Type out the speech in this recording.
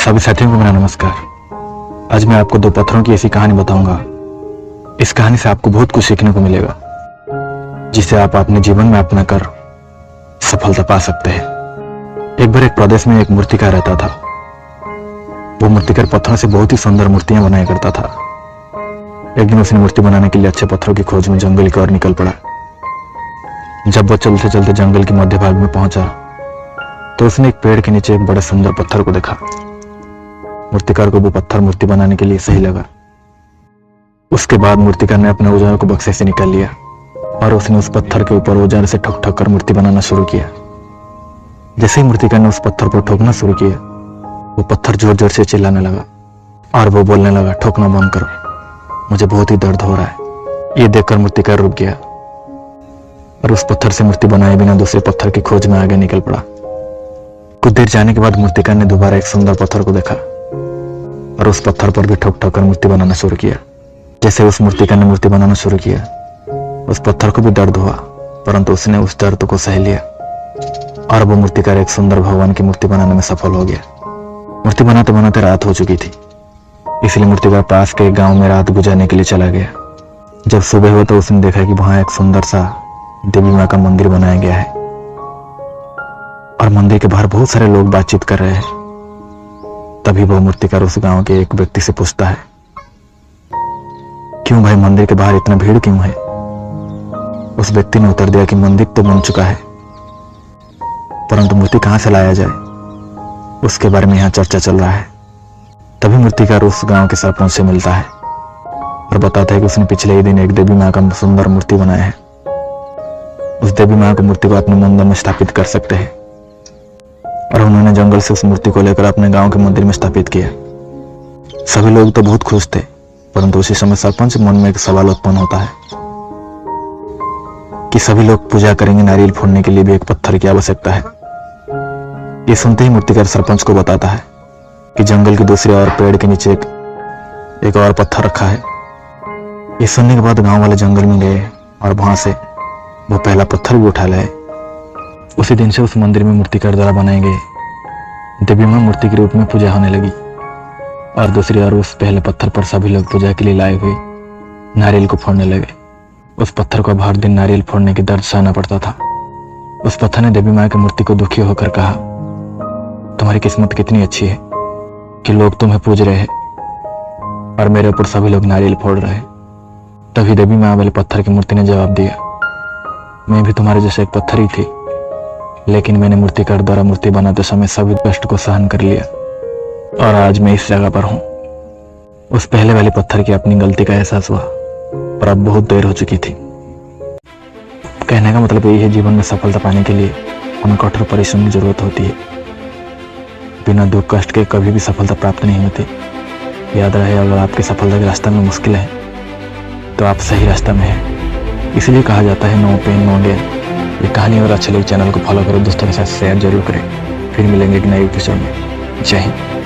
सभी साथियों को मेरा नमस्कार। आज मैं आपको दो पत्थरों की ऐसी कहानी बताऊंगा। इस कहानी से आपको बहुत कुछ सीखने को मिलेगा, जिसे आप अपने जीवन में अपना कर सफलता पा सकते हैं। एक बार एक प्रदेश में एक मूर्तिकार रहता था। वो मूर्तिकार पत्थरों से बहुत ही सुंदर मूर्तियां बनाया करता था। एक दिन उसने मूर्ति बनाने के लिए अच्छे पत्थरों की खोज में जंगल की ओर निकल पड़ा। जब वो चलते चलते जंगल के मध्य भाग में पहुंचा तो उसने एक पेड़ के नीचे एक बड़े सुंदर पत्थर को देखा। मूर्तिकार को वो पत्थर मूर्ति बनाने के लिए सही लगा। उसके बाद मूर्तिकार ने अपने औजार को बक्से से निकाल लिया और उसने उस पत्थर के ऊपर औजार से ठोक ठोक कर मूर्ति बनाना शुरू किया। जैसे ही मूर्तिकार ने उस पत्थर पर ठोकना शुरू किया, वो पत्थर जोर जोर से चिल्लाने लगा और वो बोलने लगा, ठोकना बंद करो, मुझे बहुत ही दर्द हो रहा है। ये देखकर मूर्तिकार रुक गया और उस पत्थर से मूर्ति बनाए बिना दूसरे पत्थर की खोज में आगे निकल पड़ा। कुछ देर जाने के बाद मूर्तिकार ने दोबारा एक सुंदर पत्थर को देखा और उस पत्थर पर भी ठोक ठोक कर मूर्ति बनाना शुरू किया। जैसे उस मूर्तिकार ने मूर्ति बनाना शुरू किया, उस पत्थर को भी दर्द हुआ, परंतु उसने उस दर्द को सह लिया और वो मूर्तिकार एक सुंदर भगवान की मूर्ति बनाने में सफल हो गया। मूर्ति बनाते बनाते रात हो चुकी थी, इसलिए मूर्तिकार पास के एक गांव में रात गुजारने के लिए चला गया। जब सुबह हुआ तो उसने देखा कि वहां एक सुंदर सा देवी माँ का मंदिर बनाया गया है और मंदिर के बाहर बहुत सारे लोग बातचीत कर रहे हैं। तभी वो मूर्तिकार उस गांव के एक व्यक्ति से पूछता है, क्यों भाई, मंदिर के बाहर इतना भीड़ क्यों है? उस व्यक्ति ने उत्तर दिया कि मंदिर तो बन चुका है, परंतु मूर्ति कहां से लाया जाए, उसके बारे में यहाँ चर्चा चल रहा है। तभी मूर्तिकार उस गांव के सरपंच से मिलता है और बताता है कि उसने पिछले ही दिन एक देवी माँ का सुंदर मूर्ति बनाया है। उस देवी माँ की मूर्ति को अपने मंदिर में स्थापित कर सकते हैं। और उन्होंने जंगल से उस मूर्ति को लेकर अपने गांव के मंदिर में स्थापित किया। सभी लोग तो बहुत खुश थे, परंतु उसी समय सरपंच के मन में एक सवाल उत्पन्न होता है कि सभी लोग पूजा करेंगे, नारियल फोड़ने के लिए भी एक पत्थर की आवश्यकता है। ये सुनते ही मूर्तिकार सरपंच को बताता है कि जंगल की दूसरी ओर पेड़ के नीचे एक और पत्थर रखा है। ये सुनने के बाद गांव वाले जंगल में गए और वहां से वो पहला पत्थर भी उठा लाए। उसी दिन से उस मंदिर में मूर्तिकार द्वारा बनाए गए देवी मां मूर्ति के रूप में पूजा होने लगी और दूसरी ओर उस पहले पत्थर पर सभी लोग पूजा के लिए लाए हुए नारियल को फोड़ने लगे। उस पत्थर को अब हर दिन नारियल फोड़ने की दर्द सहना पड़ता था। उस पत्थर ने देवी मां की मूर्ति को दुखी होकर कहा, तुम्हारी किस्मत कितनी अच्छी है कि लोग तुम्हें पूज रहे हैं और मेरे ऊपर सभी लोग नारियल फोड़ रहे हैं। तभी देवी मां वाले पत्थर की मूर्ति ने जवाब दिया, मैं भी तुम्हारे जैसे एक पत्थर ही थी, लेकिन मैंने मूर्तिकार द्वारा मूर्ति बनाते समय सभी कष्ट को सहन कर लिया और आज मैं इस जगह पर हूं। उस पहले वाले पत्थर की अपनी गलती का एहसास हुआ, पर अब बहुत देर हो चुकी थी। कहने का मतलब यही है, जीवन में सफलता पाने के लिए हमें कठोर परिश्रम की जरूरत होती है। बिना दुख कष्ट के कभी भी सफलता प्राप्त नहीं होती। याद रहे, अगर आपकी सफलता के रास्ते में मुश्किल है तो आप सही रास्ते में हैं। इसलिए कहा जाता है, नो पेन नो गेन। ये कहानी अगर अच्छी लगी, चैनल को फॉलो करो, दोस्तों के साथ शेयर जरूर करें। फिर मिलेंगे एक नए एपिसोड में। जय हिंद।